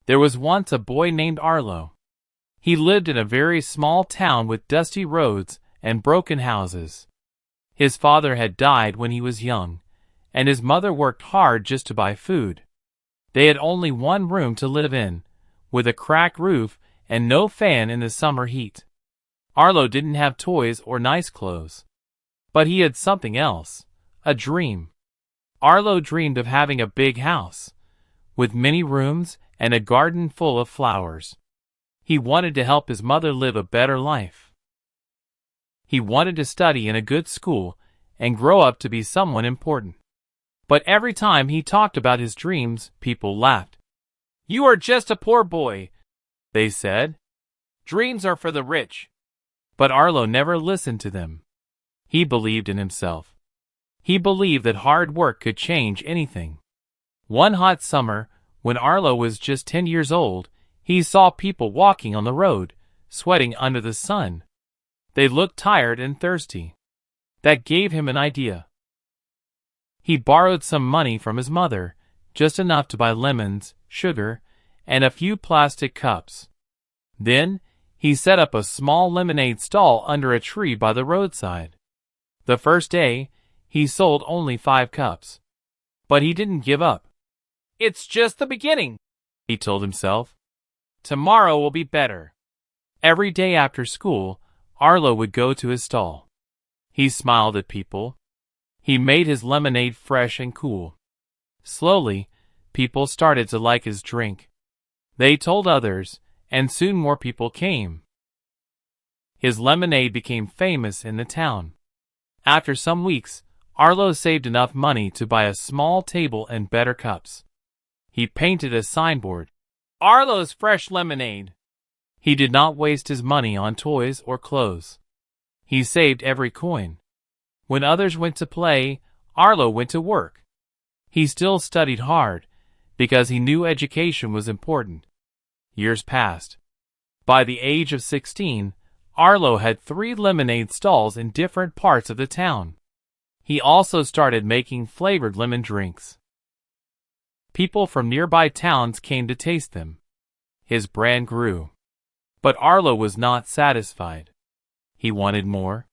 There was once a boy named Arlo. He lived in a very small town with dusty roads and broken houses. His father had died when he was young, and his mother worked hard just to buy food. They had only one room to live in, with a cracked roof and no fan in the summer heat. Arlo didn't have toys or nice clothes. But he had something else, a dream. Arlo dreamed of having a big house, with many rooms and a garden full of flowers. He wanted to help his mother live a better life. He wanted to study in a good school and grow up to be someone important. But every time he talked about his dreams, people laughed. "You are just a poor boy," they said. "Dreams are for the rich." But Arlo never listened to them. He believed in himself. He believed that hard work could change anything. One hot summer, when Arlo was just 10 years old, he saw people walking on the road, sweating under the sun. They looked tired and thirsty. That gave him an idea. He borrowed some money from his mother, just enough to buy lemons, sugar, and a few plastic cups. Then, he set up a small lemonade stall under a tree by the roadside. The first day, he sold only 5 cups. But he didn't give up. "It's just the beginning," he told himself. "Tomorrow will be better." Every day after school, Arlo would go to his stall. He smiled at people. He made his lemonade fresh and cool. Slowly, people started to like his drink. They told others, and soon more people came. His lemonade became famous in the town. After some weeks, Arlo saved enough money to buy a small table and better cups. He painted a signboard, "Arlo's Fresh Lemonade." He did not waste his money on toys or clothes. He saved every coin. When others went to play, Arlo went to work. He still studied hard, because he knew education was important. Years passed. By the age of 16, Arlo had 3 lemonade stalls in different parts of the town. He also started making flavored lemon drinks. People from nearby towns came to taste them. His brand grew. But Arlo was not satisfied. He wanted more.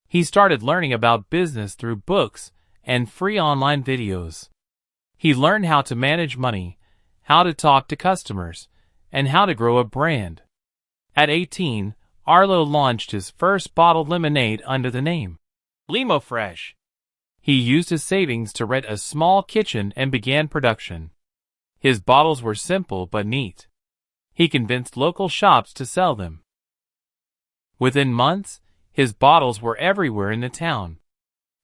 He started learning about business through books and free online videos. He learned how to manage money, how to talk to customers, and how to grow a brand. At 18, Arlo launched his first bottled lemonade under the name Limo Fresh. He used his savings to rent a small kitchen and began production. His bottles were simple but neat. He convinced local shops to sell them. Within months, his bottles were everywhere in the town.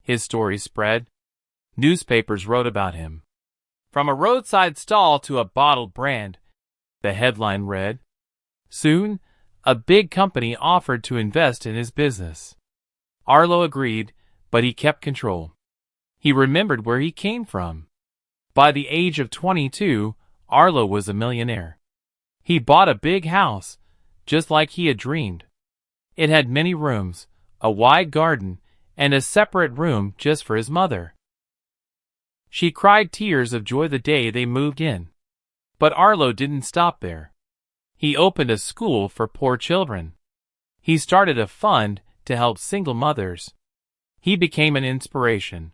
His story spread. Newspapers wrote about him. "From a roadside stall to a bottled brand," the headline read. Soon, a big company offered to invest in his business. Arlo agreed, but he kept control. He remembered where he came from. By the age of 22, Arlo was a millionaire. He bought a big house, just like he had dreamed. It had many rooms, a wide garden, and a separate room just for his mother. She cried tears of joy the day they moved in. But Arlo didn't stop there. He opened a school for poor children. He started a fund to help single mothers. He became an inspiration.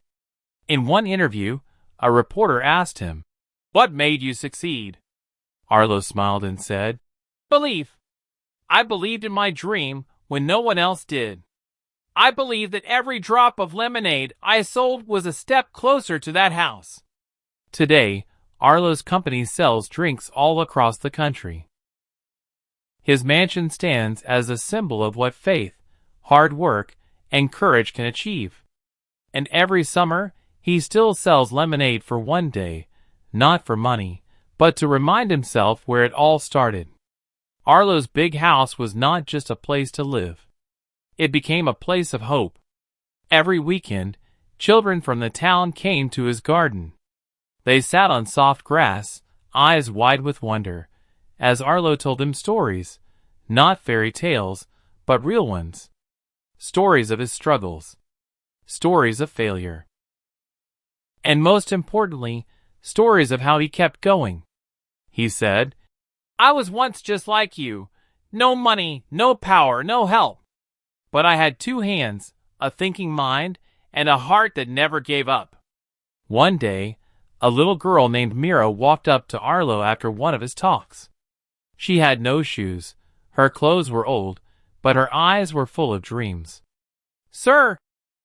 In one interview, a reporter asked him, "What made you succeed?" Arlo smiled and said, "Belief. I believed in my dream when no one else did. I believed that every drop of lemonade I sold was a step closer to that house." Today, Arlo's company sells drinks all across the country. His mansion stands as a symbol of what faith, hard work, and courage can achieve. And every summer, he still sells lemonade for one day, not for money, but to remind himself where it all started. Arlo's big house was not just a place to live. It became a place of hope. Every weekend, children from the town came to his garden. They sat on soft grass, eyes wide with wonder, as Arlo told them stories, not fairy tales, but real ones. Stories of his struggles. Stories of failure. And most importantly, stories of how he kept going. He said, I was once just like you. No money, no power, no help. But I had 2 hands, a thinking mind, and a heart that never gave up. One day, a little girl named Mira walked up to Arlo after one of his talks. She had no shoes, her clothes were old, but her eyes were full of dreams. "Sir,"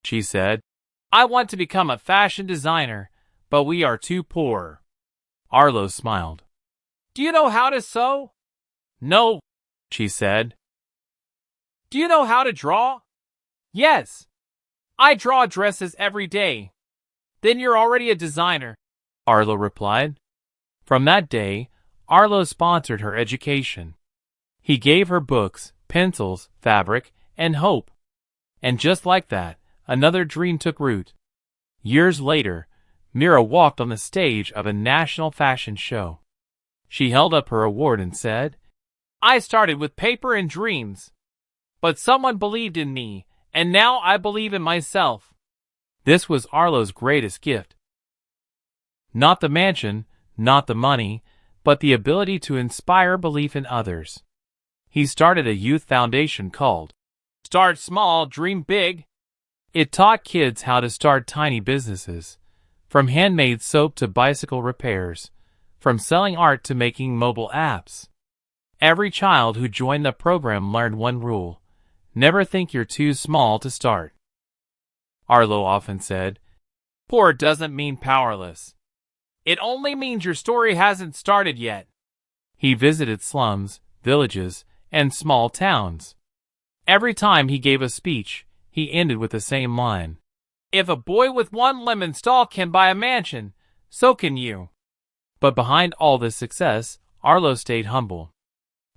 she said, "I want to become a fashion designer, but we are too poor." Arlo smiled. "Do you know how to sew?" "No," she said. "Do you know how to draw?" "Yes. I draw dresses every day." "Then you're already a designer," Arlo replied. From that day, Arlo sponsored her education. He gave her books, pencils, fabric, and hope. And just like that, another dream took root. Years later, Mira walked on the stage of a national fashion show. She held up her award and said, "I started with paper and dreams. But someone believed in me, and now I believe in myself." This was Arlo's greatest gift. Not the mansion, not the money, but the ability to inspire belief in others. He started a youth foundation called Start Small, Dream Big. It taught kids how to start tiny businesses, from handmade soap to bicycle repairs, from selling art to making mobile apps. Every child who joined the program learned one rule: never think you're too small to start. Arlo often said, "Poor doesn't mean powerless. It only means your story hasn't started yet." He visited slums, villages, and small towns. Every time he gave a speech, he ended with the same line: "If a boy with 1 lemon stalk can buy a mansion, so can you." But behind all this success, Arlo stayed humble.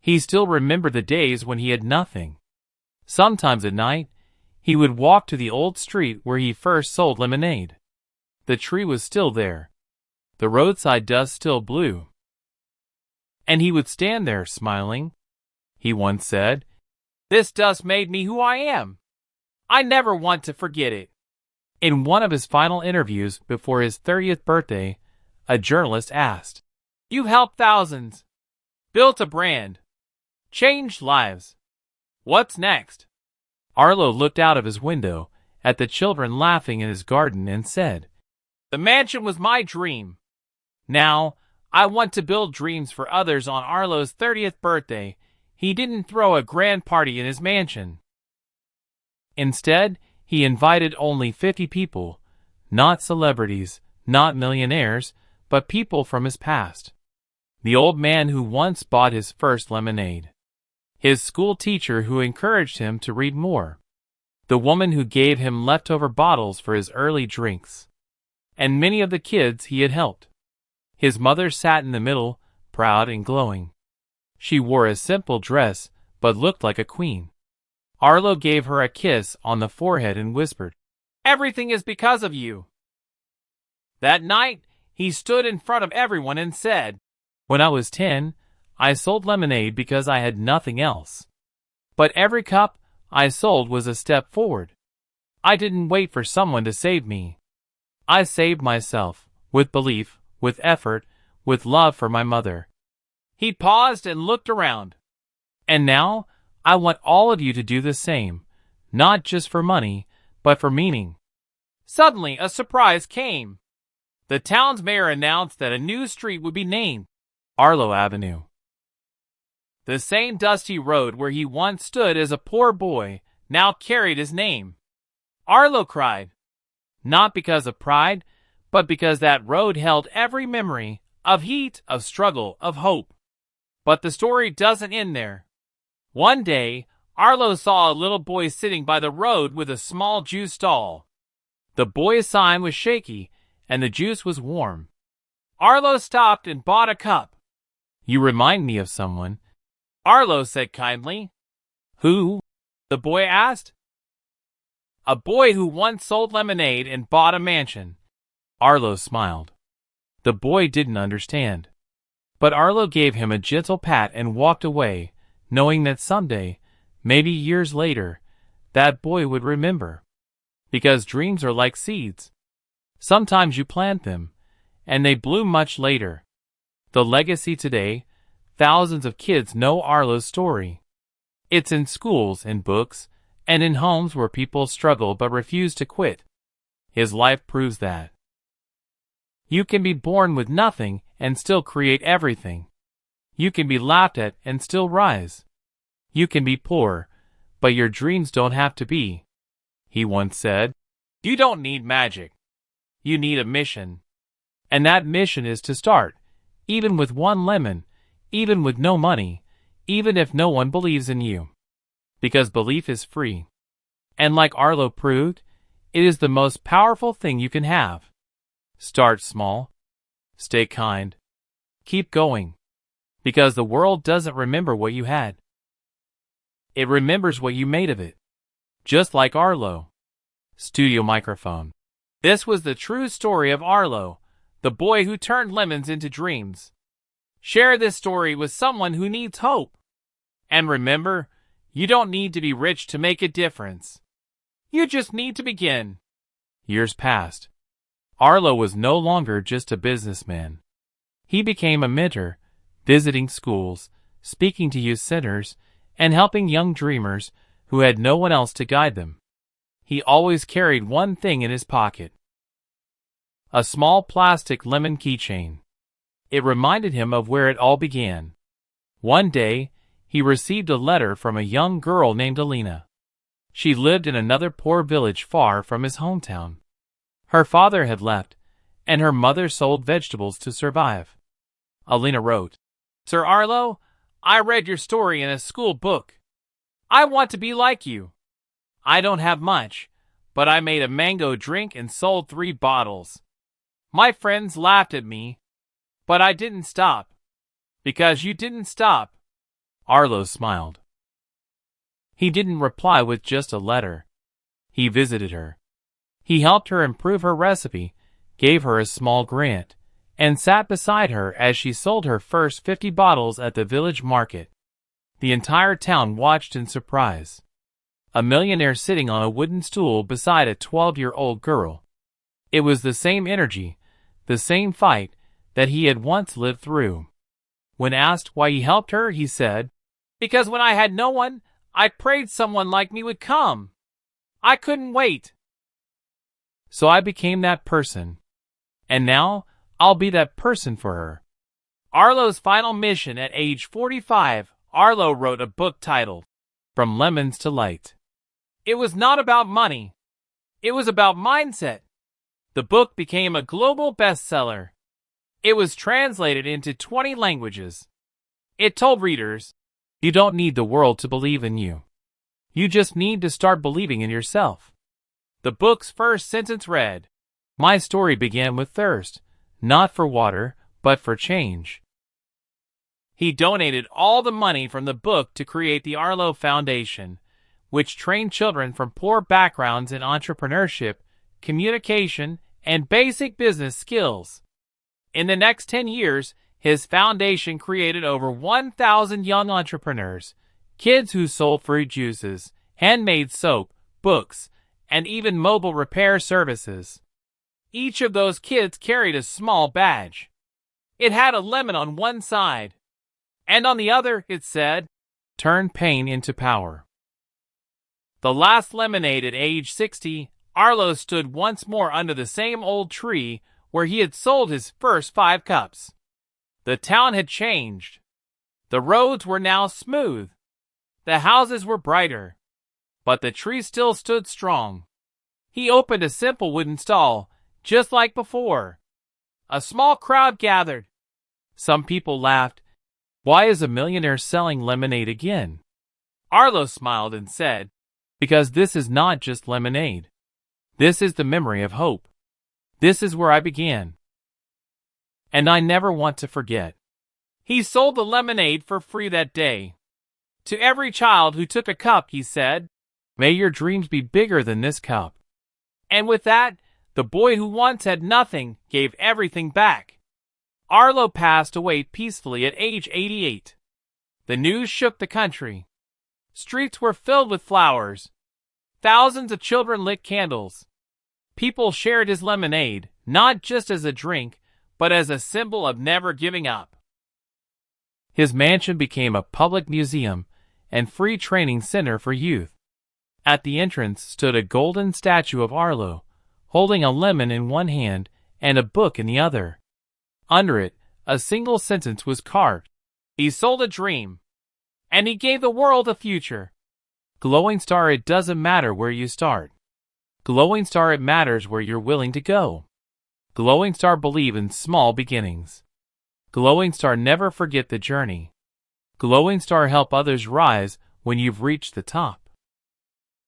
He still remembered the days when he had nothing. Sometimes at night, he would walk to the old street where he first sold lemonade. The tree was still there. The roadside dust still blew. And he would stand there smiling. He once said, "This dust made me who I am. I never want to forget it." In one of his final interviews before his 30th birthday, a journalist asked, "You've helped thousands, built a brand, changed lives. What's next?" Arlo looked out of his window at the children laughing in his garden and said, "The mansion was my dream. Now, I want to build dreams for others." On Arlo's 30th birthday, he didn't throw a grand party in his mansion. Instead, he invited only 50 people, not celebrities, not millionaires, but people from his past. The old man who once bought his first lemonade. His school teacher who encouraged him to read more. The woman who gave him leftover bottles for his early drinks. And many of the kids he had helped. His mother sat in the middle, proud and glowing. She wore a simple dress, but looked like a queen. Arlo gave her a kiss on the forehead and whispered, "Everything is because of you." That night, he stood in front of everyone and said, "When I was 10, I sold lemonade because I had nothing else. But every cup I sold was a step forward. I didn't wait for someone to save me. I saved myself, with belief, with effort, with love for my mother." He paused and looked around. "And now, I want all of you to do the same, not just for money, but for meaning." Suddenly, a surprise came. The town's mayor announced that a new street would be named Arlo Avenue. The same dusty road where he once stood as a poor boy now carried his name. Arlo cried, not because of pride, but because that road held every memory of heat, of struggle, of hope. But the story doesn't end there. One day, Arlo saw a little boy sitting by the road with a small juice stall. The boy's sign was shaky, and the juice was warm. Arlo stopped and bought a cup. "You remind me of someone," Arlo said kindly. "Who?" the boy asked. "A boy who once sold lemonade and bought a mansion." Arlo smiled. The boy didn't understand. But Arlo gave him a gentle pat and walked away, knowing that someday, maybe years later, that boy would remember. Because dreams are like seeds. Sometimes you plant them, and they bloom much later. The legacy today: thousands of kids know Arlo's story. It's in schools, in books, and in homes where people struggle but refuse to quit. His life proves that you can be born with nothing and still create everything. You can be laughed at and still rise. You can be poor, but your dreams don't have to be. He once said, "You don't need magic. You need a mission. And that mission is to start, even with one lemon, even with no money, even if no one believes in you. Because belief is free. And like Arlo proved, it is the most powerful thing you can have. Start small. Stay kind. Keep going. Because the world doesn't remember what you had. It remembers what you made of it. Just like Arlo." Studio microphone. This was the true story of Arlo, the boy who turned lemons into dreams. Share this story with someone who needs hope. And remember, you don't need to be rich to make a difference. You just need to begin. Years passed. Arlo was no longer just a businessman. He became a mentor, visiting schools, speaking to youth centers, and helping young dreamers who had no one else to guide them. He always carried one thing in his pocket: a small plastic lemon keychain. It reminded him of where it all began. One day, he received a letter from a young girl named Alina. She lived in another poor village far from his hometown. Her father had left, and her mother sold vegetables to survive. Alina wrote, "Sir Arlo, I read your story in a school book. I want to be like you. I don't have much, but I made a mango drink and sold 3 bottles. My friends laughed at me, but I didn't stop. Because you didn't stop." Arlo smiled. He didn't reply with just a letter. He visited her. He helped her improve her recipe, gave her a small grant, and sat beside her as she sold her first 50 bottles at the village market. The entire town watched in surprise. A millionaire sitting on a wooden stool beside a 12-year-old girl. It was the same energy, the same fight that he had once lived through. When asked why he helped her, he said, "Because when I had no one, I prayed someone like me would come. I couldn't wait. So I became that person. And now, I'll be that person for her." Arlo's final mission at age 45, Arlo wrote a book titled, "From Lemons to Light." It was not about money. It was about mindset. The book became a global bestseller. It was translated into 20 languages. It told readers, you don't need the world to believe in you. You just need to start believing in yourself. The book's first sentence read, "My story began with thirst, not for water, but for change." He donated all the money from the book to create the Arlo Foundation, which trained children from poor backgrounds in entrepreneurship, communication, and basic business skills. In the next 10 years, his foundation created over 1,000 young entrepreneurs, kids who sold fruit juices, handmade soap, books, and even mobile repair services. Each of those kids carried a small badge. It had a lemon on one side, and on the other it said, "Turn pain into power." The last lemonade at age 60, Arlo stood once more under the same old tree where he had sold his first 5 cups. The town had changed. The roads were now smooth. The houses were brighter. But the tree still stood strong. He opened a simple wooden stall, just like before. A small crowd gathered. Some people laughed. Why is a millionaire selling lemonade again? Arlo smiled and said, because this is not just lemonade. This is the memory of hope. This is where I began. And I never want to forget. He sold the lemonade for free that day. To every child who took a cup, he said, "May your dreams be bigger than this cup." And with that, the boy who once had nothing gave everything back. Arlo passed away peacefully at age 88. The news shook the country. Streets were filled with flowers. Thousands of children lit candles. People shared his lemonade, not just as a drink, but as a symbol of never giving up. His mansion became a public museum and free training center for youth. At the entrance stood a golden statue of Arlo, holding a lemon in one hand and a book in the other. Under it, a single sentence was carved. He sold a dream, and he gave the world a future. Glowing Star, it doesn't matter where you start. Glowing Star, it matters where you're willing to go. Glowing Star, believe in small beginnings. Glowing Star, never forget the journey. Glowing Star, help others rise when you've reached the top.